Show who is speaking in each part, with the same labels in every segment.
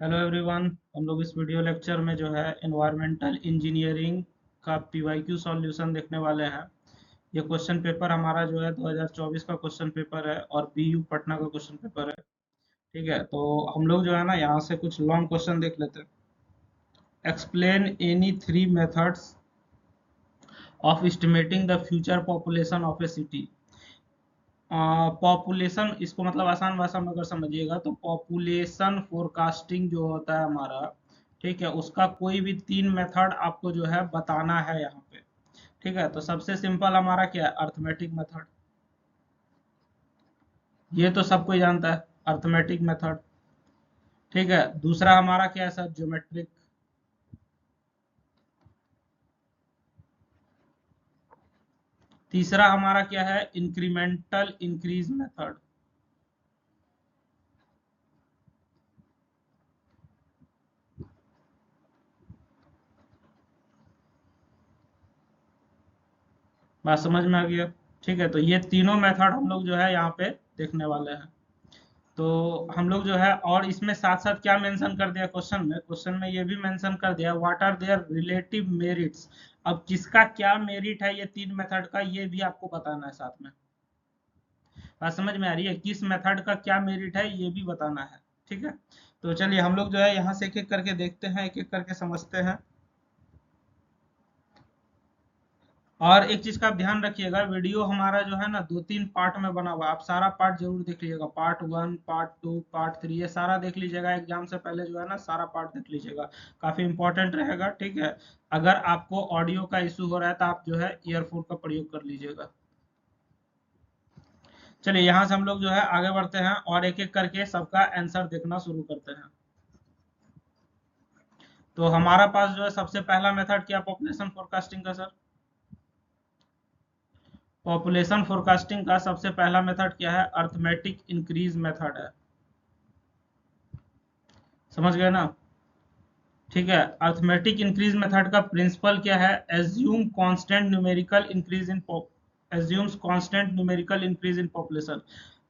Speaker 1: Hello everyone. हम लोग इस वीडियो लेक्चर में जो है एनवायरमेंटल इंजीनियरिंग का पीवाईक्यू सॉल्यूशन देखने वाले हैं। ये क्वेश्चन पेपर हमारा जो है 2024 का क्वेश्चन पेपर है और बीयू पटना का क्वेश्चन पेपर है। ठीक है, तो हम लोग जो है ना यहाँ से कुछ लॉन्ग क्वेश्चन देख लेते हैं। Explain any 3 methods of estimating the future population of A city. Population, इसको मतलब आसान भाषा में अगर समझिएगा तो पॉपुलेशन फोरकास्टिंग जो होता है हमारा, ठीक है, उसका कोई भी 3 मेथड आपको जो है बताना है यहाँ पे। ठीक है, तो सबसे सिंपल हमारा क्या है, अर्थमेटिक मेथड। ये तो सब कोई जानता है, अर्थमेटिक मेथड। ठीक है, दूसरा हमारा क्या है सर, ज्योमेट्रिक। तीसरा हमारा क्या है, इंक्रीमेंटल इंक्रीज मेथड। बात समझ में आ गया। ठीक है, तो ये तीनों मेथड हम लोग जो है यहाँ पे देखने वाले हैं। तो हम लोग जो है, और इसमें साथ साथ क्या मेंशन कर दिया क्वेश्चन में ये भी मेंशन कर दिया, what are their relative merits. अब किसका क्या मेरिट है ये 3 मेथड का, ये भी आपको बताना है साथ में। बात समझ में आ रही है, किस मेथड का क्या मेरिट है ये भी बताना है। ठीक है, तो चलिए हम लोग जो है यहाँ से एक एक करके देखते हैं, एक एक करके समझते हैं। और एक चीज का आप ध्यान रखिएगा, वीडियो हमारा जो है ना 2-3 पार्ट में बना हुआ है। आप सारा पार्ट जरूर देख लीजिएगा, पार्ट 1, पार्ट 2, पार्ट 3, ये सारा देख लीजिएगा। एग्जाम से पहले जो है ना सारा पार्ट देख लीजिएगा, काफी इंपॉर्टेंट रहेगा। ठीक है, अगर आपको ऑडियो का इशू हो रहा है तो आप जो है ईयरफोन का प्रयोग कर लीजिएगा। चलिए यहाँ से हम लोग जो है आगे बढ़ते हैं और एक एक करके सबका आंसर देखना शुरू करते हैं। तो हमारा पास जो है सबसे पहला मेथड क्या, पॉपुलेशन फोरकास्टिंग का सर। पॉपुलेशन फोरकास्टिंग का सबसे पहला मेथड क्या है, अर्थमेटिक इंक्रीज मेथड है। समझ गए ना। ठीक है, अर्थमेटिक इंक्रीज मेथड का प्रिंसिपल क्या है, assume constant numerical increase in assumes constant numerical increase in population.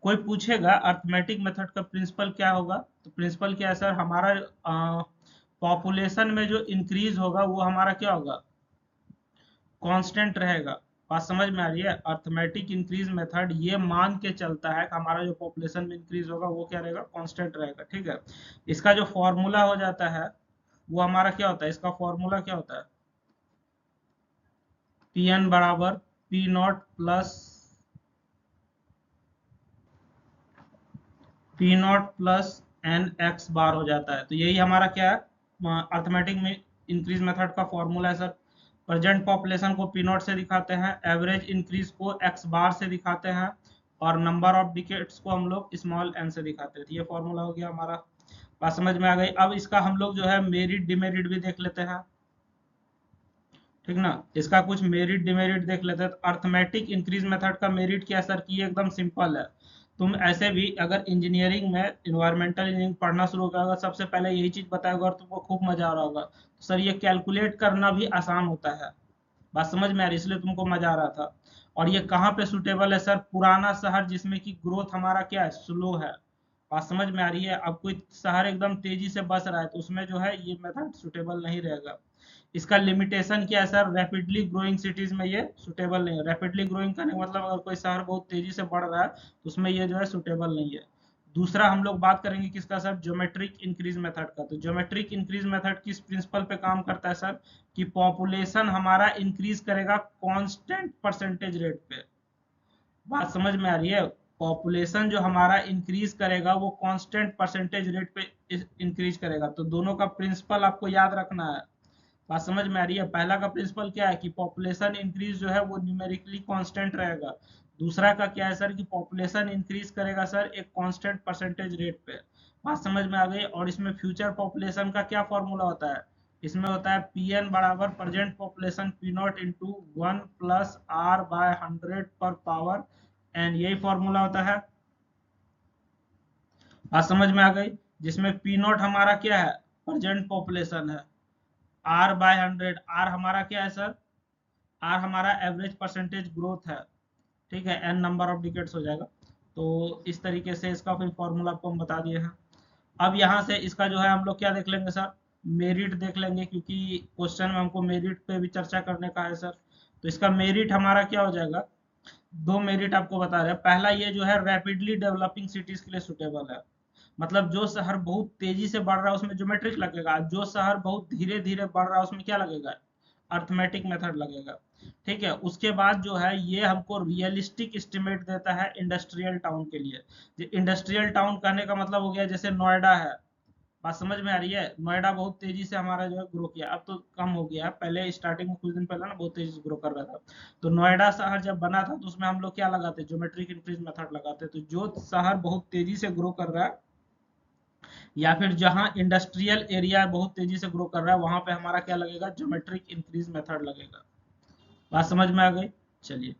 Speaker 1: कोई पूछेगा अर्थमेटिक मेथड का प्रिंसिपल क्या होगा, तो प्रिंसिपल क्या है सर, हमारा पॉपुलेशन में जो इंक्रीज होगा वो हमारा क्या होगा, कांस्टेंट रहेगा। बात समझ में आ रही है, अर्थमेटिक इंक्रीज मेथड ये मान के चलता है कि हमारा जो पॉपुलेशन में इंक्रीज होगा वो क्या रहेगा, कांस्टेंट रहेगा। ठीक है, इसका जो फॉर्मूला हो जाता है वो हमारा क्या होता है, इसका फॉर्मूला क्या होता है, पी एन बराबर P not plus N X bar हो जाता है। तो यही हमारा क्या है, अर्थमेटिक में इंक्रीज मेथड का फॉर्मूला है सर। प्रेजेंट पॉपुलेशन को पी नॉट से दिखाते हैं, एवरेज इंक्रीज को एक्स बार से दिखाते हैं, और नंबर ऑफ डिकेट्स को हम लोग स्मॉल एन से दिखाते हैं। तो ये फॉर्मूला हो गया हमारा। बात समझ में आ गई। अब इसका हम लोग जो है मेरिट डिमेरिट भी देख लेते हैं। ठीक ना, इसका कुछ मेरिट डिमेरिट देख लेते हैं। तो अर्थमेटिक इंक्रीज मेथड का मेरिट क्या है सर, कि ये एकदम सिंपल है। तुम ऐसे भी अगर इंजीनियरिंग में इन्वायरमेंटल इंजीनियरिंग पढ़ना शुरू करोगे, सबसे पहले यही चीज बताएगा और तुमको खूब मजा आ रहा होगा, तो सर ये कैलकुलेट करना भी आसान होता है। बात समझ में आ रही है, इसलिए तुमको मजा आ रहा था। और ये कहाँ पे सुटेबल है सर, पुराना शहर जिसमें कि ग्रोथ हमारा क्या है, स्लो है। बात समझ में आ रही है, अब कोई शहर एकदम तेजी से बस रहा है तो उसमें जो है ये मेथड सुटेबल नहीं रहेगा। इसका लिमिटेशन क्या है सर, रैपिडली ग्रोइंग सिटीज में ये सुटेबल नहीं है। रैपिडली ग्रोइंग करने का मतलब अगर कोई शहर बहुत तेजी से बढ़ रहा है तो उसमें ये जो है सुटेबल नहीं है। दूसरा हम लोग बात करेंगे किसका सर, ज्योमेट्रिक इंक्रीज मेथड का। तो ज्योमेट्रिक इंक्रीज मेथड किस प्रिंसिपल पे काम करता है सर, कि पॉपुलेशन हमारा इंक्रीज करेगा कांस्टेंट परसेंटेज रेट पे। बात समझ में आ रही है, पॉपुलेशन जो हमारा इंक्रीज करेगा वो कांस्टेंट परसेंटेज रेट पे इंक्रीज करेगा। तो दोनों का प्रिंसिपल आपको याद रखना है। बात समझ में आ रही है, पहला का प्रिंसिपल क्या है कि पॉपुलेशन इंक्रीज जो है वो न्यूमेरिकली कांस्टेंट रहेगा। दूसरा का क्या है सर, कि पॉपुलेशन इंक्रीज करेगा सर एक कांस्टेंट परसेंटेज रेट पे। बात समझ में आ गई। और इसमें फ्यूचर पॉपुलेशन का क्या फॉर्मूला होता है, इसमें होता है पी एन बराबर present population P not into 1+r/100 पर पावर एन, यही फॉर्मूला होता है। बात समझ में आ गई, जिसमें पी नॉट हमारा क्या है, प्रेजेंट पॉपुलेशन है, r/100, आर हमारा क्या है सर, आर हमारा एवरेज परसेंटेज ग्रोथ है। ठीक है, एन नंबर ऑफ डिकेट्स हो जाएगा। तो इस तरीके से इसका फिर फॉर्मूला आपको हम बता दिए हैं। अब यहाँ से इसका जो है हम लोग क्या देख लेंगे सर, मेरिट देख लेंगे, क्योंकि क्वेश्चन में हमको मेरिट पे भी चर्चा करने का है सर। तो इसका मेरिट हमारा क्या हो जाएगा, दो मेरिट आपको बता रहे हैं। पहला ये जो है रैपिडली डेवलपिंग सिटीज के लिए सुटेबल है, मतलब जो शहर बहुत तेजी से बढ़ रहा है उसमें ज्योमेट्रिक लगेगा, जो शहर बहुत धीरे धीरे बढ़ रहा है उसमें क्या लगेगा, अर्थमेटिक मेथड लगेगा। ठीक है, उसके बाद जो है ये हमको रियलिस्टिक एस्टिमेट देता है इंडस्ट्रियल टाउन के लिए। इंडस्ट्रियल टाउन कहने का मतलब हो गया जैसे नोएडा है, बात समझ में आ रही है, नोएडा बहुत तेजी से हमारा जो है ग्रो किया, अब तो कम हो गया है, पहले स्टार्टिंग में कुछ दिन पहले ना बहुत तेजी से ग्रो कर रहा था। तो नोएडा शहर जब बना था तो उसमें हम लोग क्या लगाते, ज्योमेट्रिक इंक्रीज मेथड लगाते। तो जो शहर बहुत तेजी से ग्रो कर रहा है या फिर जहां इंडस्ट्रियल एरिया बहुत तेजी से ग्रो कर रहा है वहां पे हमारा क्या लगेगा, ज्योमेट्रिक इंक्रीज मेथड लगेगा। बात समझ में आ गई। चलिए,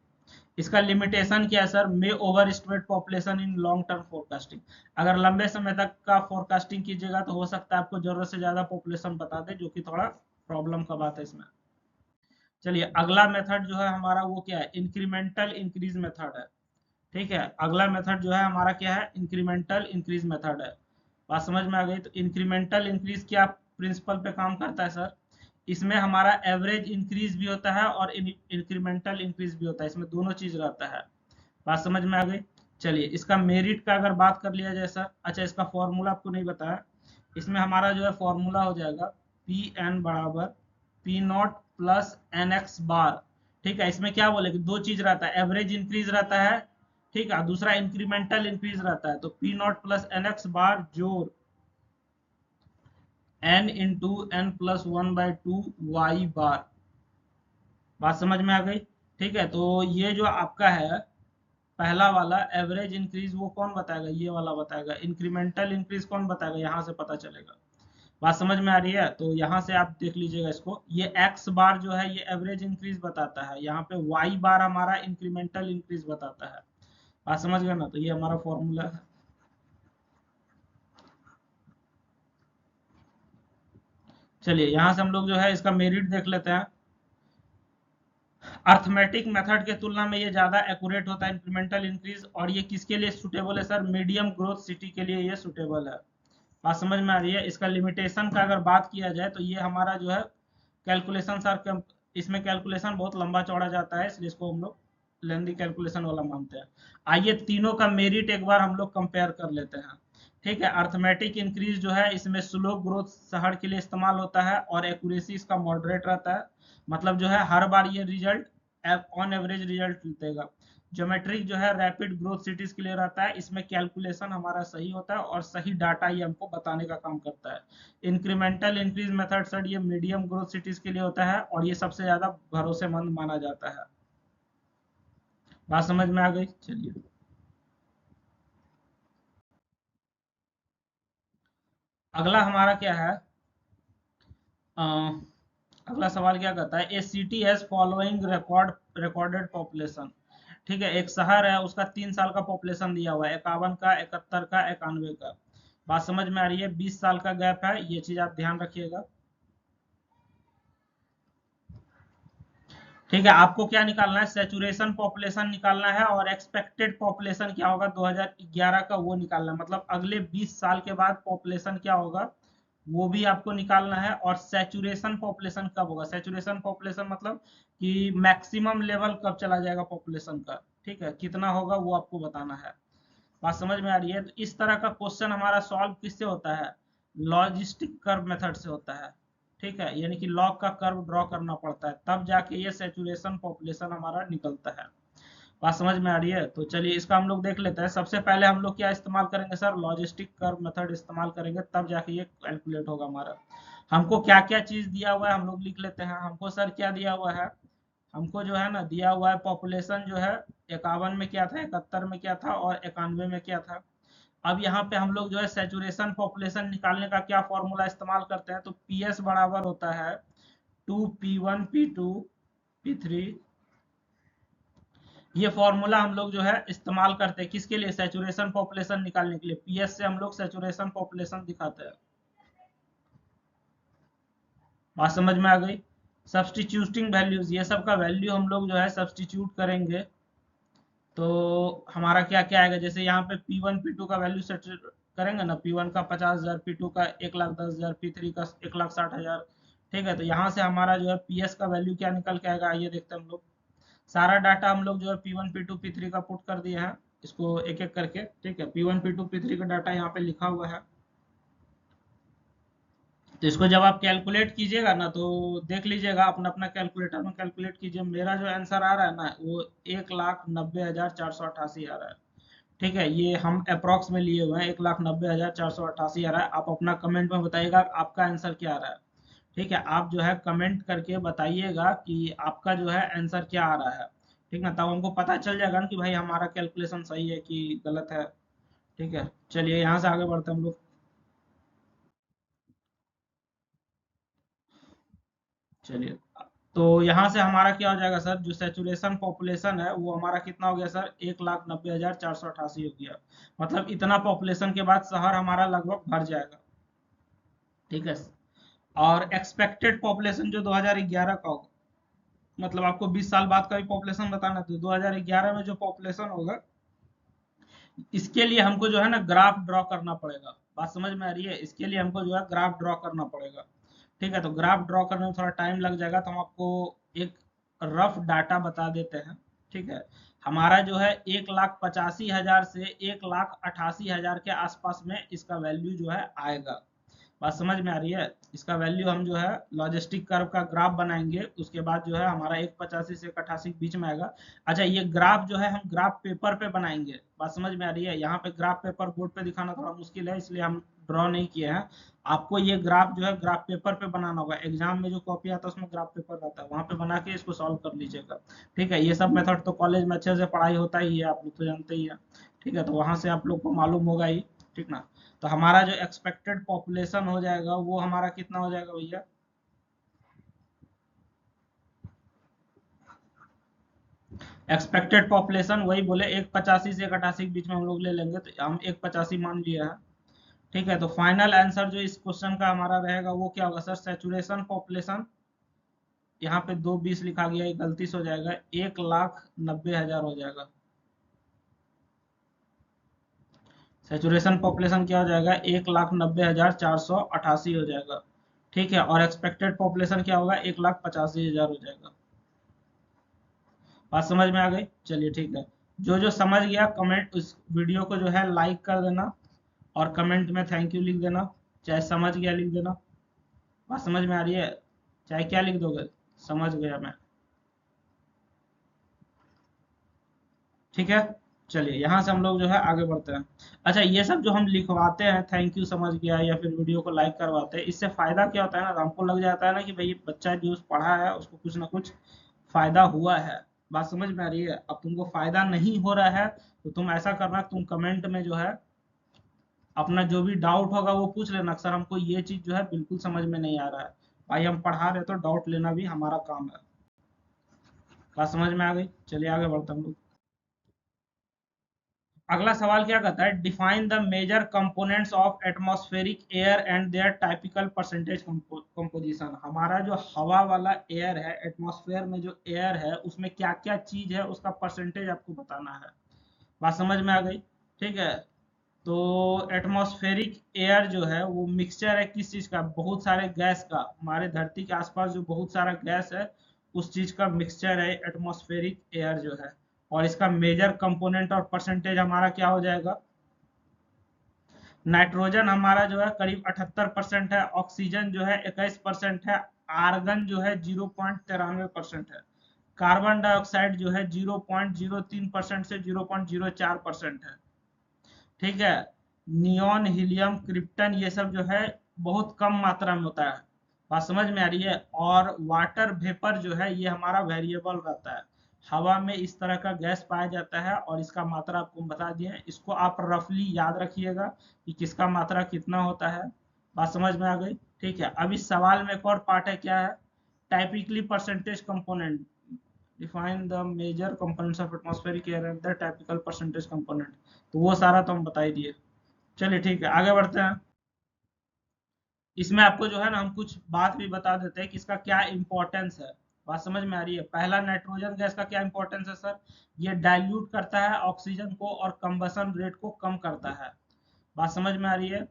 Speaker 1: इसका लिमिटेशन क्या है sir, may over estimate population in long term forecasting. अगर लंबे समय तक का फोरकास्टिंग कीजिएगा तो हो सकता है आपको जरूरत से ज्यादा पॉपुलेशन बता दे, जो कि थोड़ा प्रॉब्लम का बात है इसमें। चलिए, अगला मेथड जो है हमारा वो क्या है, इंक्रीमेंटल इंक्रीज मेथड है। ठीक है, अगला मेथड जो है हमारा क्या है, इंक्रीमेंटल इंक्रीज मेथड है। बात समझ में आ गई। तो इंक्रीमेंटल इंक्रीज क्या प्रिंसिपल पे काम करता है सर, इसमें हमारा एवरेज इंक्रीज भी होता है और इंक्रीमेंटल इंक्रीज भी होता है, इसमें दोनों चीज रहता है। बात समझ में आ गई। चलिए, इसका मेरिट का अगर बात कर लिया जाए सर, अच्छा इसका फॉर्मूला आपको नहीं बताया, इसमें हमारा जो है फॉर्मूला हो जाएगा पी एन बराबर P not plus N X bar. ठीक है, इसमें क्या बोले कि दो चीज रहता है, एवरेज इंक्रीज रहता है, ठीक है, दूसरा इंक्रीमेंटल इंक्रीज रहता है। तो P not plus N X bar जोड़ N into N plus one by two Y bar. बात समझ में आ गई। ठीक है, तो ये जो आपका है पहला वाला एवरेज इंक्रीज वो कौन बताएगा, ये वाला बताएगा। इंक्रीमेंटल इंक्रीज कौन बताएगा, यहाँ से पता चलेगा। बात समझ में आ रही है। तो यहाँ से आप देख लीजिएगा इसको, ये एक्स बार जो है ये एवरेज इंक्रीज बताता है, यहाँ पे वाई बार हमारा इंक्रीमेंटल इंक्रीज बताता है। बात समझ गए ना, तो ये हमारा फॉर्मूला है। चलिए, यहाँ से हम लोग जो है इसका मेरिट देख लेते हैं। अर्थमेटिक मेथड के तुलना में ये ज्यादा एक्यूरेट होता है इंक्रीमेंटल इंक्रीज, और ये किसके लिए सुटेबल है सर, मीडियम ग्रोथ सिटी के लिए ये सुटेबल है। बात समझ में आ रही है। इसका लिमिटेशन का अगर बात किया जाए तो ये हमारा जो है कैलकुलेशन सर, इसमें कैलकुलेशन बहुत लंबा चौड़ा जाता है, इसलिए इसको हम लोग लेंदी कैलकुलेशन वाला मानते हैं। आइए तीनों का मेरिट एक बार हम लोग कंपेयर कर लेते हैं। ठीक है, अर्थमेटिक इंक्रीज जो है इसमें स्लो ग्रोथ शहर के लिए इस्तेमाल होता है और एक्यूरेसी इसका मॉडरेट रहता है, मतलब जो है हर बार ये रिजल्ट ऑन एवरेज रिजल्ट देगा। ज्योमेट्रिक जो है रैपिड ग्रोथ सिटीज के लिए रहता है, इसमें कैलकुलेशन हमारा सही होता है और सही डाटा ये हमको बताने का काम करता है। इंक्रीमेंटल इंक्रीज मेथड सर ये मीडियम ग्रोथ सिटीज के लिए होता है और ये सबसे ज्यादा भरोसेमंद माना जाता है। बात समझ में आ गई। चलिए, अगला हमारा क्या है, अ, अगला सवाल क्या कहता है, a city has following recorded population. ठीक है, एक शहर है उसका 3 साल का पॉपुलेशन दिया हुआ है, 51 का, 71 का, 91 का। बात समझ में आ रही है, 20 साल का गैप है, ये चीज आप ध्यान रखिएगा। ठीक है, आपको क्या निकालना है, सेचुरेशन पॉपुलेशन निकालना है और एक्सपेक्टेड पॉपुलेशन क्या होगा 2011 का वो निकालना है, मतलब अगले 20 साल के बाद पॉपुलेशन क्या होगा वो भी आपको निकालना है। और सैचुरेशन पॉपुलेशन कब होगा, सैचुरेशन पॉपुलेशन मतलब कि मैक्सिमम लेवल कब चला जाएगा पॉपुलेशन का, ठीक है, कितना होगा वो आपको बताना है। बात समझ में आ रही है। तो इस तरह का क्वेश्चन हमारा सॉल्व किससे होता है, लॉजिस्टिक कर्व मेथड से होता है। ठीक है, यानी कि लॉग का कर्व ड्रॉ करना पड़ता है, तब जाके ये सैचुरेशन पॉपुलेशन हमारा निकलता है। बात समझ में आ रही है। तो चलिए इसका हम लोग देख लेते हैं। सबसे पहले हम लोग क्या इस्तेमाल करेंगे सर, लॉजिस्टिक कर्व मेथड इस्तेमाल करेंगे, तब जाके ये कैलकुलेट होगा हमारा। हमको क्या क्या चीज दिया हुआ है हम लोग लिख लेते हैं। हमको सर क्या दिया हुआ है, हमको जो है ना दिया हुआ है पॉपुलेशन जो है 51 में क्या था, 71 में क्या था और 91 में क्या था। अब यहाँ पे हम लोग जो है सेचुरेशन पॉपुलेशन निकालने का क्या फॉर्मूला इस्तेमाल करते हैं, तो पी एस बराबर होता है 2P1 P2 P3। ये फॉर्मूला हम लोग जो है इस्तेमाल करते हैं किसके लिए, सेचुरेशन पॉपुलेशन निकालने के लिए। पीएस से हम लोग सेचुरेशन पॉपुलेशन दिखाते हैं। बात समझ में आ गई। सब्सटीट्यूटिंग वैल्यूज, ये सब का वैल्यू हम लोग जो है सब्सटीट्यूट करेंगे तो हमारा क्या क्या आएगा, जैसे यहाँ पे P1 P2 का वैल्यू करेंगे ना, P1 का 50,000, P2 का 1,10,000, P3 का 1,60,000। ठीक है, तो यहाँ से हमारा जो है PS का वैल्यू क्या निकल के आएगा, आइए देखते हैं हम लोग। सारा डाटा हम लोग जो है P1 P2 P3 का पुट कर दिए हैं, इसको एक एक करके। ठीक है, P1 P2 P3 का डाटा यहाँ पे लिखा हुआ है। तो इसको जब आप कैलकुलेट कीजिएगा ना, तो देख लीजिएगा अपना अपना कैलकुलेटर में कैलकुलेट कीजिए। मेरा जो आंसर आ रहा है ना, वो 1,90,488 आ रहा है। ठीक है, ये हम अप्रोक्स में लिए हुए हैं, 1,90,488 आ रहा है। आप अपना कमेंट में बताइएगा आपका आंसर क्या आ रहा है। ठीक है, आप जो है कमेंट करके बताइएगा कि आपका जो है आंसर क्या आ रहा है। ठीक है, तब हमको पता चल जाएगा ना कि भाई हमारा कैलकुलेशन सही है कि गलत है। ठीक है, चलिए यहाँ से आगे बढ़ते हैं हम लोग। चलिए, तो यहाँ से हमारा क्या हो जाएगा सर, जो सेचुरेशन पॉपुलेशन है वो हमारा कितना हो गया सर, 1,90,488 हो गया। मतलब इतना पॉपुलेशन के बाद शहर हमारा लगभग भर जाएगा। ठीक है, और एक्सपेक्टेड पॉपुलेशन जो 2011 का होगा, मतलब आपको 20 साल बाद का भी पॉपुलेशन बताना, तो 2011 में जो पॉपुलेशन होगा, इसके लिए हमको जो है ना ग्राफ ड्रॉ करना पड़ेगा। बात समझ में आ रही है, इसके लिए हमको जो है ग्राफ ड्रॉ करना पड़ेगा। ठीक है, तो ग्राफ ड्रॉ करने में थोड़ा टाइम लग जाएगा, तो हम आपको एक रफ डाटा बता देते हैं। ठीक है, हमारा जो है 1,85,000 से 1,88,000 के आसपास में इसका वैल्यू जो है आएगा। बात समझ में आ रही है, इसका वैल्यू हम जो है लॉजिस्टिक कर्व का ग्राफ बनाएंगे, उसके बाद जो है हमारा 1,85 से 1,88 के बीच में आएगा। अच्छा, ये ग्राफ जो है हम ग्राफ पेपर पे बनाएंगे। बात समझ में आ रही है, यहाँ पे ग्राफ पेपर बोर्ड पे दिखाना थोड़ा मुश्किल है, इसलिए हम ड्रॉ नहीं किए हैं। आपको ये ग्राफ जो है ग्राफ पेपर पे बनाना होगा। एग्जाम में जो कॉपी आता है उसमें ग्राफ पेपर रहता है, वहां पे बना के इसको सॉल्व कर लीजिएगा। ठीक है, ये सब मेथड तो कॉलेज में अच्छे से पढ़ाई होता ही है, आप लोग तो जानते ही है। ठीक है, तो वहां से आप लोग को मालूम होगा ही। ठीक ना, तो हमारा जो एक्सपेक्टेड पॉपुलेशन हो जाएगा वो हमारा कितना हो जाएगा भैया, एक्सपेक्टेड पॉपुलेशन वही बोले 1,85 से 1,88 के बीच में हम लोग ले लेंगे, तो हम 1,85 मान लिया है। ठीक है, तो फाइनल आंसर जो इस क्वेश्चन का हमारा रहेगा वो क्या होगा सर, सेचुरेशन पॉपुलेशन, यहाँ पे 220 लिखा गया, ये गलती से हो जाएगा, 1,90,000 हो जाएगा। सेचुरेशन पॉपुलेशन क्या हो जाएगा, 1,90,488 हो जाएगा। ठीक है, और एक्सपेक्टेड पॉपुलेशन क्या होगा, 1,85,000 हो जाएगा। बात समझ में आ गई, चलिए ठीक है। जो जो समझ गया कमेंट, उस वीडियो को जो है लाइक कर देना, और कमेंट में थैंक यू लिख देना, चाहे समझ गया लिख देना। बात समझ में आ रही है, चाहे क्या लिख दोगे, समझ गया मैं। ठीक है, चलिए यहाँ से हम लोग जो है आगे बढ़ते हैं। अच्छा, ये सब जो हम लिखवाते हैं थैंक यू समझ गया या फिर वीडियो को लाइक करवाते हैं, इससे फायदा क्या होता है ना, तो हमको लग जाता है ना कि भाई बच्चा जो पढ़ा है उसको कुछ ना कुछ फायदा हुआ है। बात समझ में आ रही है, अब तुमको फायदा नहीं हो रहा है तो तुम ऐसा करना, तुम कमेंट में जो है अपना जो भी डाउट होगा वो पूछ लेना, सर हमको ये चीज जो है बिल्कुल समझ में नहीं आ रहा है। भाई हम पढ़ा रहे तो डाउट लेना भी हमारा काम है। बात समझ में आ गई, चलिए आगे बढ़ते हैं हम लोग। अगला सवाल क्या कहता है, define the major components of atmospheric air and their typical percentage composition. हमारा जो हवा वाला एयर है, एटमॉस्फेयर में जो एयर है उसमें क्या क्या चीज है उसका परसेंटेज आपको बताना है। बात समझ में आ गई, ठीक है। तो एटमॉस्फेरिक एयर जो है वो मिक्सचर है किस चीज का, बहुत सारे गैस का। हमारे धरती के आसपास जो बहुत सारा गैस है उस चीज का मिक्सचर है एटमॉस्फेरिक एयर जो है। और इसका मेजर कंपोनेंट और परसेंटेज हमारा क्या हो जाएगा, नाइट्रोजन हमारा जो है करीब 78% है, ऑक्सीजन जो है 21% है, आर्गन जो है 0.93% है, कार्बन डाइऑक्साइड जो है 0.03% से 0.04% है। ठीक है, नियॉन, हीलियम, क्रिप्टन ये सब जो है बहुत कम मात्रा में होता है। बात समझ में आ रही है, और वाटर वेपर जो है ये हमारा वेरिएबल रहता है। हवा में इस तरह का गैस पाया जाता है और इसका मात्रा आपको बता दिए, इसको आप रफली याद रखिएगा कि किसका मात्रा कितना होता है। बात समझ में आ गई, ठीक है। अब इस सवाल में एक और पार्ट है, क्या है, typically percentage component, define the major components of atmospheric air and the typical percentage component. तो वो सारा तो हम बता ही दिए। चलिए ठीक है, आगे बढ़ते हैं। इसमें आपको जो है ना हम कुछ बात भी बता देते हैं कि इसका क्या इंपॉर्टेंस है। बात समझ में आ रही है, पहला नाइट्रोजन गैस का क्या इंपॉर्टेंस है सर, ये डाइल्यूट करता है ऑक्सीजन को और कंबसन रेट को कम करता है। बात समझ में आ रही है।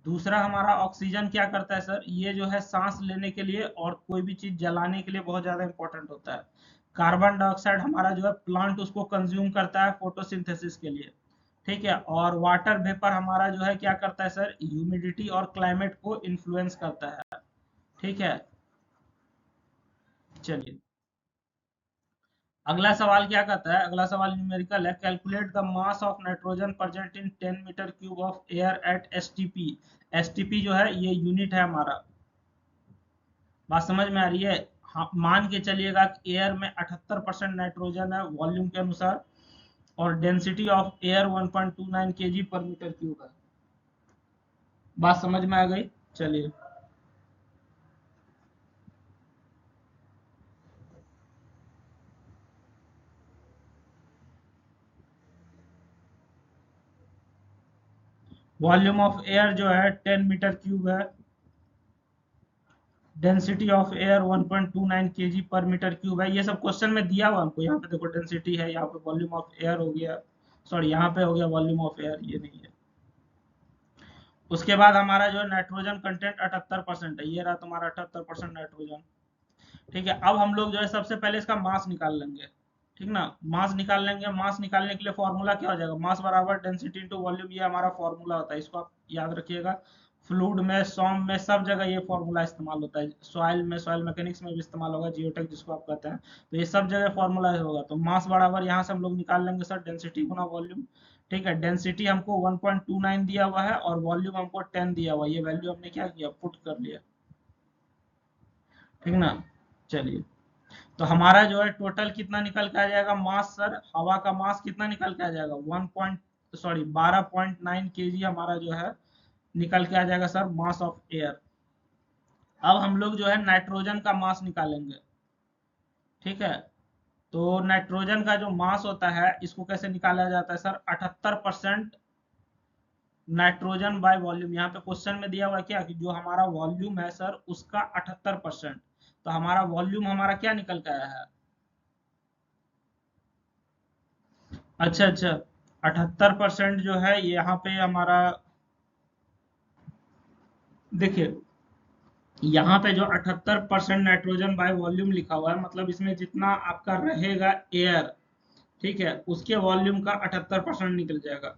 Speaker 1: दूसरा हमारा ऑक्सीजन क्या करता है सर, ये जो है सांस लेने के लिए और कोई भी चीज जलाने के लिए बहुत ज्यादा इंपॉर्टेंट होता है। कार्बन डाइऑक्साइड हमारा जो है प्लांट उसको कंज्यूम करता है फोटोसिंथेसिस के लिए, ठीक है। और वाटर वेपर हमारा जो है क्या करता है सर, ह्यूमिडिटी और क्लाइमेट को इन्फ्लुएंस करता है, ठीक है। चलिए अगला सवाल क्या कहता है, अगला सवाल न्यूमेरिकल है, calculate the mass of nitrogen present in 10 metre cube of air at STP. STP जो है ये यूनिट है हमारा, बात समझ में आ रही है। हाँ, मान के चलिएगा कि एयर में 78% नाइट्रोजन है वॉल्यूम के अनुसार, और डेंसिटी ऑफ एयर 1.29 kg पर मीटर क्यूब है। बात समझ में आ गई। चलिए वॉल्यूम ऑफ एयर जो है 10 मीटर क्यूब है, डेंसिटी ऑफ एयर 1.29 kg पर मीटर क्यूब है। ये सब क्वेश्चन में दिया हुआ हमको, यहाँ पे देखो डेंसिटी है, यहाँ पे वॉल्यूम ऑफ एयर हो गया, सॉरी यहाँ पे हो गया वॉल्यूम ऑफ एयर, ये नहीं है। उसके बाद हमारा जो नाइट्रोजन कंटेंट 78% है, ये रहा तुम्हारा 78% नाइट्रोजन, ठीक है। अब हम लोग जो है सबसे पहले इसका मास निकाल लेंगे, ठीक ना। मास निकाल लेंगे, मास निकालने के लिए फॉर्मूला क्या हो जाएगा, मास बराबर डेंसिटी इनटू वॉल्यूम, ये हमारा फॉर्मूला होता है, इसको आप याद रखिएगा। फ्लूइड में, सॉम में, सब जगह ये फॉर्मूला इस्तेमाल होता है, सॉइल में, सॉइल मैकेनिक्स में भी इस्तेमाल होगा, जियोटेक जिसको आप कहते हैं, तो ये सब जगह फॉर्मूला होगा। तो मास बराबर यहाँ से हम लोग निकाल लेंगे सर डेंसिटी गुना वॉल्यूम, ठीक है। डेंसिटी हमको 1.29 दिया हुआ है और वॉल्यूम हमको 10 दिया हुआ है, ये वैल्यू हमने क्या किया, पुट कर लिया, ठीक ना। चलिए तो हमारा जो है टोटल कितना निकल के आ जाएगा मास सर, हवा का मास कितना निकल के आ जाएगा, 12.9 kg हमारा जो है निकल के आ जाएगा सर, मास ऑफ एयर। अब हम लोग जो है नाइट्रोजन का मास निकालेंगे, ठीक है। तो नाइट्रोजन का जो मास होता है इसको कैसे निकाला जाता है सर, 78% नाइट्रोजन बाय वॉल्यूम। यहाँ पे क्वेश्चन में दिया हुआ है क्या कि जो हमारा वॉल्यूम है सर उसका 78%, तो हमारा वॉल्यूम हमारा क्या निकल के आया है, अच्छा अच्छा, 78% जो है यहाँ पे हमारा, देखिए यहाँ पे जो 78% नाइट्रोजन बाय वॉल्यूम लिखा हुआ है, मतलब इसमें जितना आपका रहेगा एयर, ठीक है, उसके वॉल्यूम का 78% निकल जाएगा।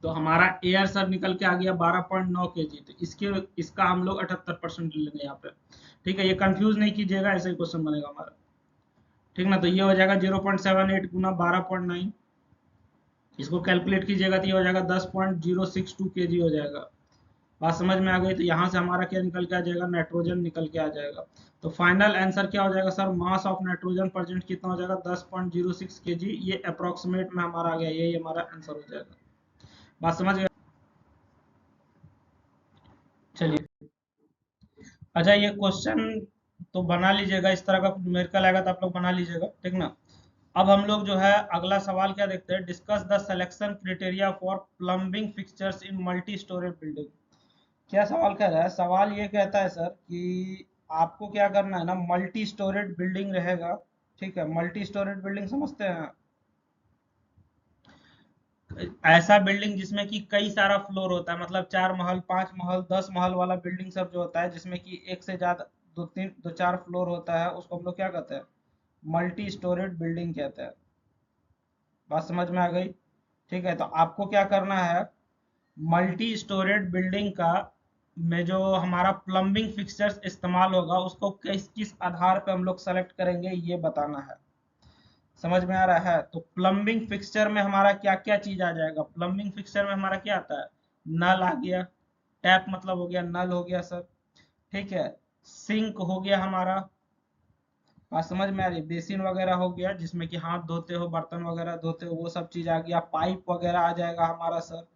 Speaker 1: तो हमारा एयर सर निकल के आ गया 12.9 kg, तो इसके इसका हम लोग 78% लेंगे यहाँ पे, ठीक है। ये कंफ्यूज नहीं कीजिएगा, ऐसा ही क्वेश्चन बनेगा हमारा, ठीक ना। तो ये हो जाएगा 0.78 गुना 12.9, इसको कैलकुलेट कीजिएगा तो ये हो जाएगा 10.062 kg हो जाएगा। बात समझ में आ गई। तो यहाँ से हमारा क्या निकल के आ जाएगा, नाइट्रोजन निकल के आ जाएगा। तो फाइनल आंसर क्या हो जाएगा sir, mass of nitrogen present कितना हो जाएगा, 10.06 kg, ये अप्रोक्सीमेट में हमारा आ गया, यही हमारा आंसर हो जाएगा। बात समझ गए। चलिए अच्छा, ये क्वेश्चन तो बना लीजिएगा, इस तरह का न्यूमेरिकल आएगा तो आप लोग बना लीजिएगा, ठीक ना। अब हम लोग जो है अगला सवाल क्या देखते हैं, discuss the selection criteria for plumbing fixtures in multi storage building. क्या सवाल कह रहा है, सवाल ये कहता है सर कि आपको क्या करना है ना, मल्टी स्टोरेज बिल्डिंग रहेगा, ठीक है। मल्टी स्टोरेज बिल्डिंग समझते हैं, ऐसा बिल्डिंग जिसमें कि कई सारा फ्लोर होता है, मतलब 4 महल, 5 महल, 10 महल वाला बिल्डिंग सब जो होता है, जिसमें कि एक से ज्यादा, दो तीन, दो चार फ्लोर होता है, उसको हम लोग क्या कहते हैं, मल्टी स्टोरेज बिल्डिंग कहते हैं। बात समझ में आ गई, ठीक है। तो आपको क्या करना है, मल्टी स्टोरेज बिल्डिंग का में जो हमारा प्लम्बिंग फिक्सचर्स इस्तेमाल होगा उसको किस किस आधार पे हम लोग सेलेक्ट करेंगे, ये बताना है। समझ में आ रहा है। तो प्लम्बिंग फिक्सचर में हमारा क्या क्या चीज आ जाएगा, प्लम्बिंग फिक्सचर में हमारा क्या आता है, नल आ गया, टैप मतलब हो गया, नल हो गया सर, ठीक है। सिंक हो गया हमारा, बात समझ में आ रही, बेसिन वगैरह हो गया जिसमें कि हाथ धोते हो, बर्तन वगैरह धोते हो, वो सब चीज आ गया, पाइप वगैरह आ जाएगा हमारा सर।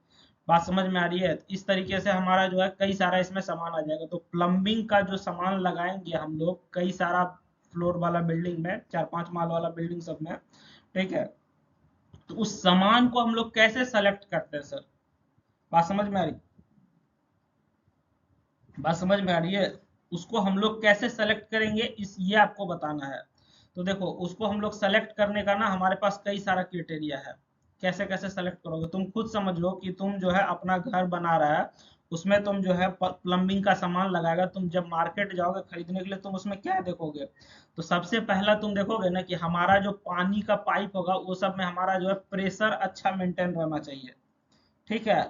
Speaker 1: बात समझ में आ रही है। इस तरीके से हमारा जो है कई सारा इसमें सामान आ जाएगा। तो प्लम्बिंग का जो सामान लगाएंगे हम लोग कई सारा फ्लोर वाला बिल्डिंग में, 4-5 माल वाला बिल्डिंग सब में, ठीक है। तो उस सामान को हम लोग कैसे सेलेक्ट करते हैं सर, बात समझ में आ रही, बात समझ में आ रही है। उसको हम लोग कैसे सेलेक्ट करेंगे, इस ये आपको बताना है। तो देखो उसको हम लोग सेलेक्ट करने का ना हमारे पास कई सारा क्राइटेरिया है, कैसे कैसे सेलेक्ट करोगे? तुम खुद समझ लो कि तुम जो है अपना घर बना रहा है, उसमें तुम जो है प्लम्बिंग का सामान लगाएगा, तुम जब मार्केट जाओगे खरीदने के लिए, तुम उसमें क्या देखोगे? तो सबसे पहला तुम देखोगे ना कि हमारा जो पानी का पाइप होगा वो सब में हमारा जो है प्रेशर अच्छा मेंटेन रहना चाहिए। ठीक है,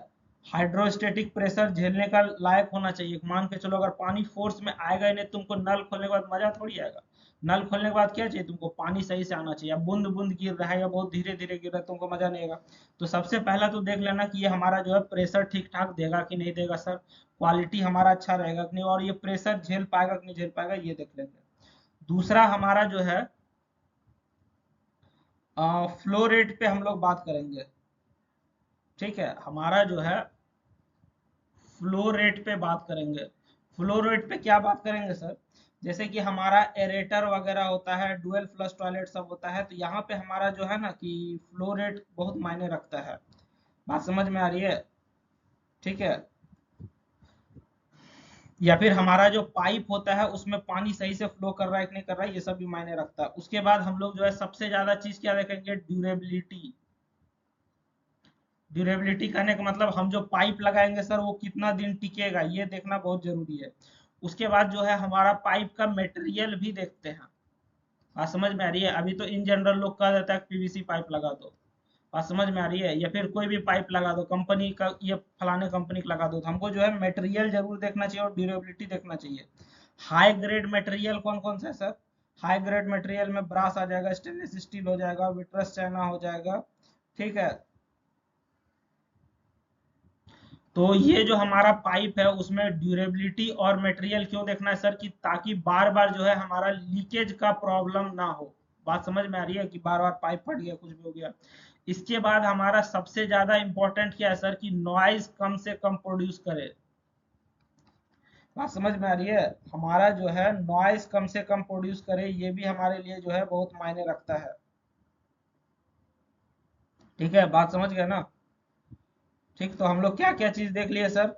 Speaker 1: हाइड्रोस्टेटिक प्रेशर झेलने का लायक होना चाहिए। मान के चलो अगर पानी फोर्स में आएगा ही नहीं, तुमको नल खोलने के बाद मजा थोड़ी आएगा। नल खोलने के बाद क्या चाहिए तुमको? पानी सही से आना चाहिए। अब बूंद बूंद गिर रहा है या बहुत धीरे धीरे गिर रहा है, तुमको मजा नहीं आएगा। तो सबसे पहला तो देख लेना कि ये हमारा जो है प्रेशर ठीक ठाक देगा कि नहीं देगा सर, क्वालिटी हमारा अच्छा रहेगा कि नहीं, और ये प्रेशर झेल पाएगा कि नहीं झेल पाएगा, ये देख लेंगे। दूसरा हमारा जो है फ्लो रेट पे हम लोग बात करेंगे। ठीक है, हमारा जो है फ्लो रेट पे बात करेंगे। फ्लो रेट पे क्या बात करेंगे सर? जैसे कि हमारा एरेटर वगैरह होता है, डुअल फ्लश टॉयलेट सब होता है, तो यहाँ पे हमारा जो है ना कि फ्लो रेट बहुत मायने रखता है। बात समझ में आ रही है? ठीक है, या फिर हमारा जो पाइप होता है उसमें पानी सही से फ्लो कर रहा है कि नहीं कर रहा है, ये सब भी मायने रखता है। उसके बाद हम लोग जो है सबसे ज्यादा चीज क्या देखेंगे? ड्यूरेबिलिटी। ड्यूरेबिलिटी कहने का मतलब हम जो पाइप लगाएंगे सर वो कितना दिन टिकेगा, ये देखना बहुत जरूरी है। उसके बाद जो है हमारा पाइप का मटेरियल भी देखते हैं। बात समझ में आ रही है? अभी तो इन जनरल लोग कह देता है पीवीसी पाइप लगा दो। बात समझ में आ रही है? या फिर कोई भी पाइप लगा दो, कंपनी का ये फलाने कंपनी का लगा दो, तो हमको जो है मटेरियल जरूर देखना चाहिए और ड्यूरेबिलिटी देखना चाहिए। हाई ग्रेड मटेरियल कौन कौन सा है सर? हाई ग्रेड मटेरियल में ब्रास आ जाएगा, स्टेनलेस स्टील हो जाएगा, विट्रस चाइना हो जाएगा। ठीक है, तो ये जो हमारा पाइप है उसमें ड्यूरेबिलिटी और मटेरियल क्यों देखना है सर? कि ताकि बार बार जो है हमारा लीकेज का प्रॉब्लम ना हो। बात समझ में आ रही है कि बार बार पाइप फट गया, कुछ भी हो गया। इसके बाद हमारा सबसे ज्यादा इंपॉर्टेंट क्या है सर? कि नॉइज कम से कम प्रोड्यूस करे। बात समझ में आ रही है? हमारा जो है नॉइज कम से कम प्रोड्यूस करे, ये भी हमारे लिए जो है बहुत मायने रखता है। ठीक है, बात समझ गए ना? ठीक, तो हम लोग क्या क्या चीज देख लिए सर?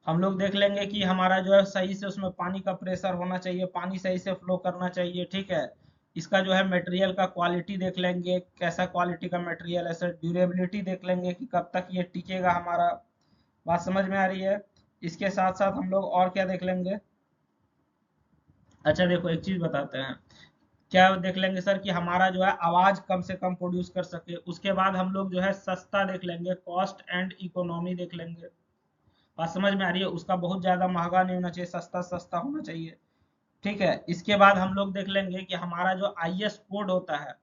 Speaker 1: हम लोग देख लेंगे कि हमारा जो है सही से उसमें पानी का प्रेशर होना चाहिए, पानी सही से फ्लो करना चाहिए। ठीक है, इसका जो है मटेरियल का क्वालिटी देख लेंगे, कैसा क्वालिटी का मटेरियल है सर। ड्यूरेबिलिटी देख लेंगे कि कब तक ये टिकेगा हमारा। बात समझ में आ रही है? इसके साथ साथ हम लोग और क्या देख लेंगे? अच्छा देखो, एक चीज बताते हैं। क्या देख लेंगे सर? कि हमारा जो है आवाज कम से कम प्रोड्यूस कर सके। उसके बाद हम लोग जो है सस्ता देख लेंगे, कॉस्ट एंड इकोनॉमी देख लेंगे। बात समझ में आ रही है? उसका बहुत ज्यादा महंगा नहीं होना चाहिए, सस्ता सस्ता होना चाहिए। ठीक है, इसके बाद हम लोग देख लेंगे कि हमारा जो आईएस कोड होता है,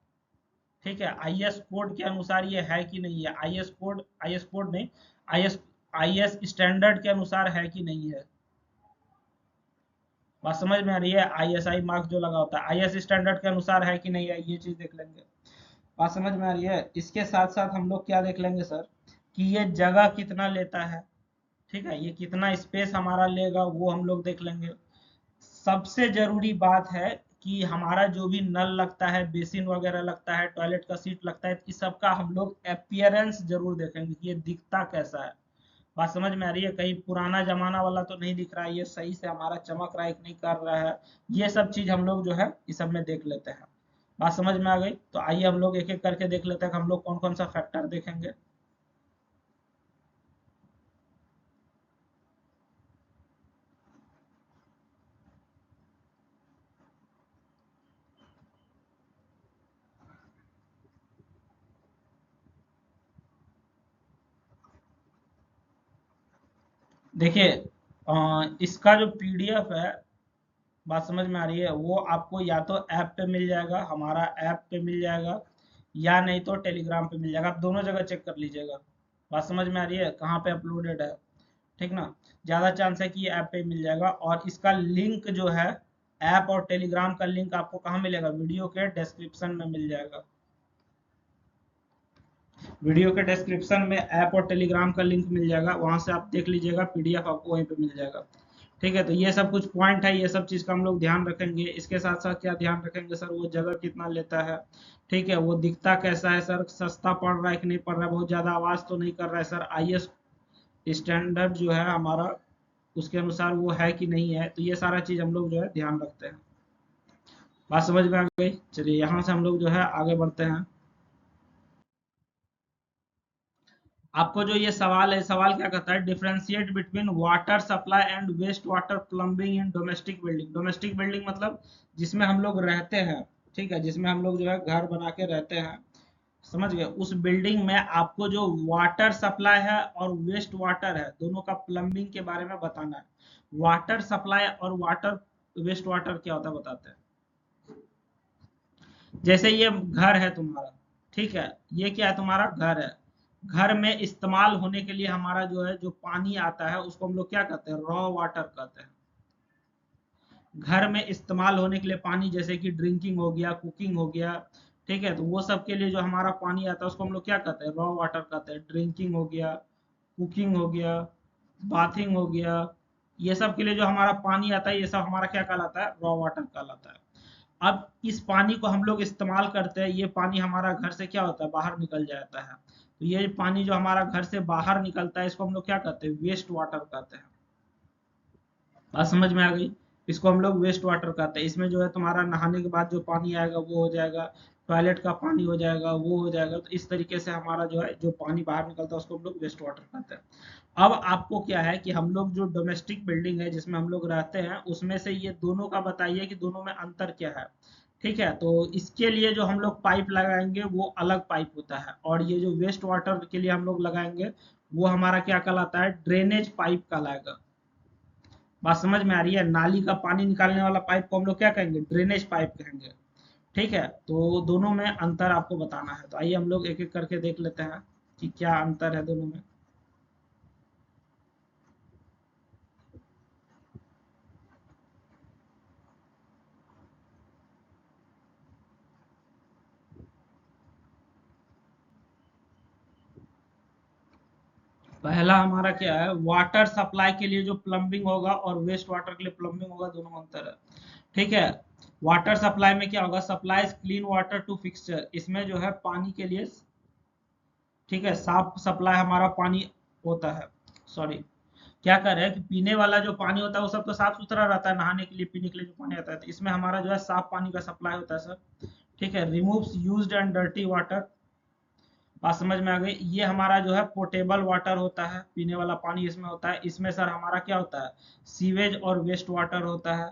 Speaker 1: ठीक है, आईएस कोड के अनुसार ये है कि नहीं है। आईएस कोड नहीं, आईएस आईएस स्टैंडर्ड के अनुसार है कि नहीं है। बात समझ में आ रही है? आईएसआई मार्क जो लगा होता है, आईएस स्टैंडर्ड के अनुसार है कि नहीं है, ये चीज देख लेंगे। बात समझ में आ रही है? इसके साथ साथ हम लोग क्या देख लेंगे सर? कि ये जगह कितना लेता है। ठीक है, ये कितना स्पेस हमारा लेगा वो हम लोग देख लेंगे। सबसे जरूरी बात है कि हमारा जो भी नल लगता है, बेसिन वगैरह लगता है, टॉयलेट का सीट लगता है, इस सब का हम लोग अपीयरेंस जरूर देखेंगे कि ये दिखता कैसा है। बात समझ में आ रही है? कहीं पुराना जमाना वाला तो नहीं दिख रहा है, ये सही से हमारा चमक रहा है कि नहीं कर रहा है। ये सब चीज हम लोग जो है इस सब में देख लेते हैं। बात समझ में आ गई? तो आइए हम लोग एक एक करके देख लेते हैं कि हम लोग कौन कौन सा फैक्टर देखेंगे। देखिए, इसका जो पीडीएफ है, बात समझ में आ रही है, वो आपको या तो ऐप पे मिल जाएगा, हमारा ऐप पे मिल जाएगा, या नहीं तो टेलीग्राम पे मिल जाएगा। आप दोनों जगह चेक कर लीजिएगा। बात समझ में आ रही है कहाँ पे अपलोडेड है? ठीक ना? ज़्यादा चांस है कि ये ऐप पे मिल जाएगा। और इसका लिंक जो है, ऐप और टेलीग्राम का लिंक आपको कहाँ मिलेगा? वीडियो के डिस्क्रिप्शन में मिल जाएगा। वीडियो के डिस्क्रिप्शन में ऐप और टेलीग्राम का लिंक मिल जाएगा, वहां से आप देख लीजिएगा, पीडीएफ आपको वहीं पे मिल जाएगा। ठीक है, तो ये सब कुछ पॉइंट है, ये सब चीज का हम लोग ध्यान रखेंगे। इसके साथ साथ क्या ध्यान रखेंगे सर? वो जगह कितना लेता है। ठीक है, वो दिखता कैसा है सर? सस्ता पड़ रहा है कि नहीं पड़ रहा है, बहुत ज्यादा आवाज तो नहीं कर रहा है सर, आईएस स्टैंडर्ड जो है हमारा उसके अनुसार वो है कि नहीं है, तो ये सारा चीज हम लोग जो है ध्यान रखते हैं। बात समझ में आ गई? चलिए यहाँ से हम लोग जो है आगे बढ़ते हैं। आपको जो ये सवाल है, सवाल क्या कहता है, differentiate between water supply and waste water plumbing in domestic building. Domestic building मतलब जिसमें हम लोग रहते हैं, ठीक है, जिसमें हम लोग जो है घर बना के रहते हैं, समझ गए, उस बिल्डिंग में आपको जो वाटर सप्लाई है और वेस्ट वाटर है, दोनों का प्लम्बिंग के बारे में बताना है। वाटर सप्लाई और वाटर वेस्ट वाटर क्या होता है बताते हैं। जैसे ये घर है तुम्हारा, ठीक है, ये क्या है, तुम्हारा घर है। घर में इस्तेमाल होने के लिए हमारा जो है, जो पानी आता है उसको हम लोग क्या कहते हैं, रॉ वाटर कहते हैं। घर में इस्तेमाल होने के लिए पानी, जैसे कि ड्रिंकिंग हो गया, कुकिंग हो गया, ठीक है, तो वो सब के लिए जो हमारा पानी आता है उसको हम लोग क्या कहते हैं, रॉ वाटर कहते हैं। ड्रिंकिंग हो गया, कुकिंग हो गया, बाथिंग हो गया, ये सब के लिए जो हमारा पानी आता है, ये सब हमारा क्या कहलाता है, रॉ वाटर कहलाता है। अब इस पानी को हम लोग इस्तेमाल करते हैं, ये पानी हमारा घर से क्या होता है, बाहर निकल जाता है। तो ये पानी जो हमारा घर से बाहर निकलता है, इसको हम लोग क्या कहते हैं, वेस्ट वाटर कहते हैं। बात समझ में आ गई। इसको हम लोग वेस्ट वाटर कहते हैं। इसमें जो है तुम्हारा नहाने के बाद जो पानी आएगा वो हो जाएगा, टॉयलेट का पानी हो जाएगा, वो हो जाएगा। तो इस तरीके से हमारा जो है, जो पानी बाहर निकलता है उसको हम लोग वेस्ट वाटर कहते हैं। अब आपको क्या है कि हम लोग जो डोमेस्टिक बिल्डिंग है जिसमें हम लोग रहते हैं, उसमें से ये दोनों का बताइए कि दोनों में अंतर क्या है। ठीक है, तो इसके लिए जो हम लोग पाइप लगाएंगे वो अलग पाइप होता है, और ये जो वेस्ट वाटर के लिए हम लोग लगाएंगे वो हमारा क्या कहलाता है, ड्रेनेज पाइप कहलाएगा। बात समझ में आ रही है। नाली का पानी निकालने वाला पाइप को हम लोग क्या कहेंगे, ड्रेनेज पाइप कहेंगे। ठीक है, तो दोनों में अंतर आपको बताना है। तो आइए हम लोग एक एक करके देख लेते हैं कि क्या अंतर है दोनों में। पहला हमारा क्या है, वाटर सप्लाई के लिए जो प्लम्बिंग होगा और वेस्ट वाटर के लिए प्लम्बिंग होगा, दोनों में अंतर है। ठीक है, वाटर सप्लाई में क्या होगा, supplies clean water to fixture, इसमें जो है पानी के लिए, ठीक है, साफ सप्लाई हमारा पानी होता है। सॉरी, क्या कर रहे हैं कि पीने वाला जो पानी होता है वो सब तो साफ सुथरा रहता है, नहाने के लिए, पीने के लिए जो पानी आता है, तो इसमें हमारा जो है साफ पानी का सप्लाई होता है सर। ठीक है, removes used and dirty water. बात समझ में आ गई। ये हमारा जो है पोर्टेबल वाटर होता है, पीने वाला पानी इसमें होता है। इसमें सर हमारा क्या होता है, सीवेज और वेस्ट वाटर होता है।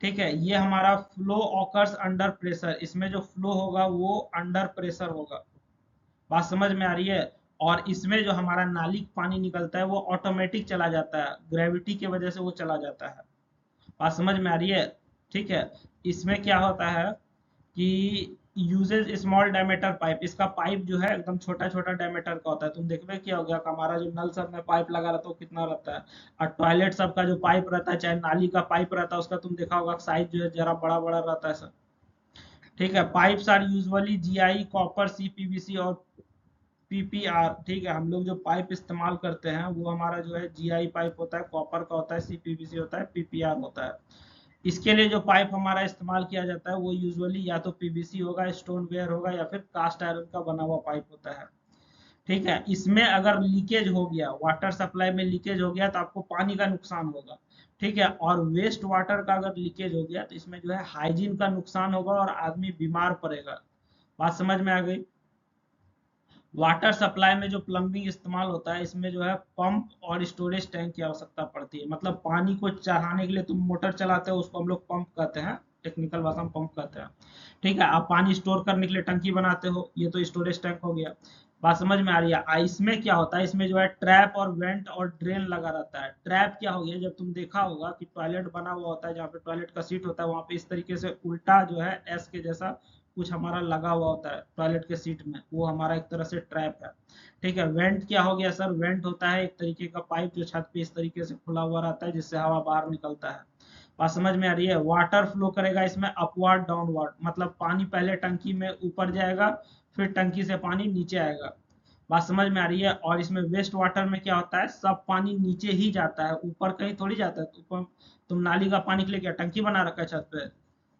Speaker 1: ठीक है, ये हमारा फ्लो ऑकर्स अंडर प्रेशर, इसमें जो फ्लो होगा वो अंडर प्रेशर होगा। बात समझ में आ रही है। और इसमें जो हमारा नाली पानी निकलता है वो ऑटोमेटिक चला जाता है, ग्रेविटी की वजह से वो चला जाता है। बात समझ में आ रही है। ठीक है, इसमें क्या होता है कि यूजेज स्मॉल डायमीटर पाइप, इसका पाइप जो है एकदम छोटा छोटा डायमीटर का होता है। तुम देखो क्या हो गया कि हमारा जो नल सब में पाइप लगा रहता है वो कितना रहता है, और टॉयलेट सब का जो पाइप रहता है, चाहे नाली का पाइप रहता है, उसका तुम देखा होगा साइज जो है जरा बड़ा बड़ा रहता है सर। ठीक है, pipes are usually GI, copper, CPVC और पीपीआर। ठीक है, हम लोग जो पाइप इस्तेमाल करते हैं वो हमारा जो है जीआई पाइप होता है, कॉपर का होता है, सीपीवीसी होता है, पीपीआर होता है। इसके लिए जो पाइप हमारा इस्तेमाल किया जाता है वो यूजुअली या तो पीवीसी होगा, स्टोन वेयर होगा, या फिर कास्ट आयरन का बना हुआ पाइप होता है। ठीक है, इसमें अगर लीकेज हो गया, वाटर सप्लाई में लीकेज हो गया, तो आपको पानी का नुकसान होगा। ठीक है, और वेस्ट वाटर का अगर लीकेज हो गया तो इसमें जो है हाइजीन का नुकसान होगा और आदमी बीमार पड़ेगा। बात समझ में आ गई। वाटर सप्लाई में जो प्लम्बिंग इस्तेमाल होता है, इसमें जो है पंप और स्टोरेज टैंक की आवश्यकता पड़ती है। मतलब पानी को चढ़ाने के लिए तुम मोटर चलाते हो, उसको हम लोग पंप कहते हैं, टेक्निकल भाषा में पंप कहते हैं। ठीक है, आप पानी स्टोर करने के लिए टंकी बनाते हो, ये तो स्टोरेज टैंक हो गया। बात समझ में आ रही है। इसमें क्या होता है, इसमें जो है ट्रैप और वेंट और ड्रेन लगा रहता है। ट्रैप क्या हो गया, जब तुम देखा होगा कि टॉयलेट बना हुआ होता है, जहाँ पे टॉयलेट का सीट होता है वहां पे इस तरीके से उल्टा जो है एस के जैसा कुछ हमारा लगा हुआ होता है टॉयलेट के सीट में, वो हमारा एक तरह से ट्रैप है। ठीक है, वेंट क्या हो गया सर, वेंट होता है एक तरीके का पाइप जो छत पे इस तरीके से खुला हुआ रहता है, जिससे हवा बाहर निकलता है। बात समझ में आ रही है। वाटर फ्लो करेगा इसमें अपवर्ड डाउनवर्ड, मतलब पानी पहले टंकी में ऊपर जाएगा, फिर टंकी से पानी नीचे आएगा। बात समझ में आ रही है। और इसमें वेस्ट वाटर में क्या होता है, सब पानी नीचे ही जाता है, ऊपर कहीं थोड़ी जाता है। तो ऊपर तुम नाली का पानी के लिए क्या टंकी बना रखा है छत पे।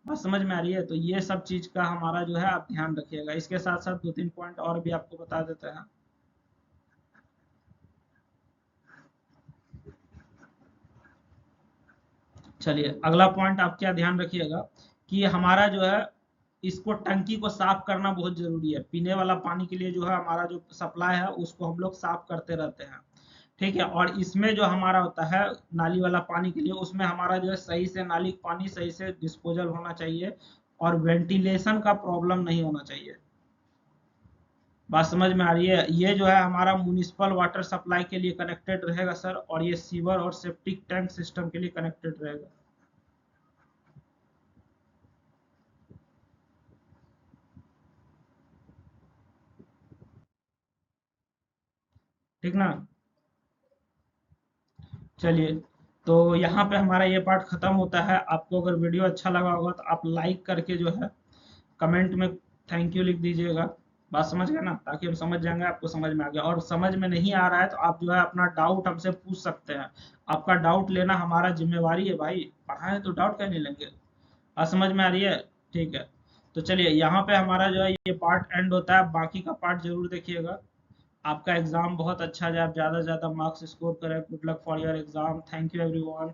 Speaker 1: बात समझ में आ रही है। तो ये सब चीज का हमारा जो है आप ध्यान रखिएगा। इसके साथ साथ दो तीन पॉइंट और भी आपको बता देते हैं। चलिए, अगला पॉइंट आप क्या ध्यान रखिएगा कि हमारा जो है इसको टंकी को साफ करना बहुत जरूरी है। पीने वाला पानी के लिए जो है हमारा जो सप्लाई है उसको हम लोग साफ करते रहते हैं, ठीक है। और इसमें जो हमारा होता है नाली वाला पानी के लिए, उसमें हमारा जो है सही से नाली का पानी सही से डिस्पोजल होना चाहिए और वेंटिलेशन का प्रॉब्लम नहीं होना चाहिए। बात समझ में आ रही है? ये जो है हमारा म्युनिसिपल वाटर सप्लाई के लिए कनेक्टेड रहेगा सर, और ये सीवर और सेप्टिक टैंक सिस्टम के लिए कनेक्टेड रहेगा। ठीक ना? चलिए, तो यहाँ पे हमारा ये पार्ट खत्म होता है। आपको अगर वीडियो अच्छा लगा होगा तो आप लाइक करके जो है कमेंट में थैंक यू लिख दीजिएगा। बात समझ गए ना? ताकि हम समझ जाएंगे आपको समझ में आ गया। और समझ में नहीं आ रहा है तो आप जो है अपना डाउट हमसे पूछ सकते हैं। आपका डाउट लेना हमारा जिम्मेवारी है भाई, पढ़ाए तो डाउट क्या नहीं लेंगे। बात समझ में आ रही है? ठीक है, तो चलिए यहाँ पे हमारा जो है ये पार्ट एंड होता है। बाकी का पार्ट जरूर देखिएगा। आपका एग्जाम बहुत अच्छा जाए, आप ज़्यादा से ज़्यादा मार्क्स स्कोर करें। Good luck for your exam. Thank you everyone.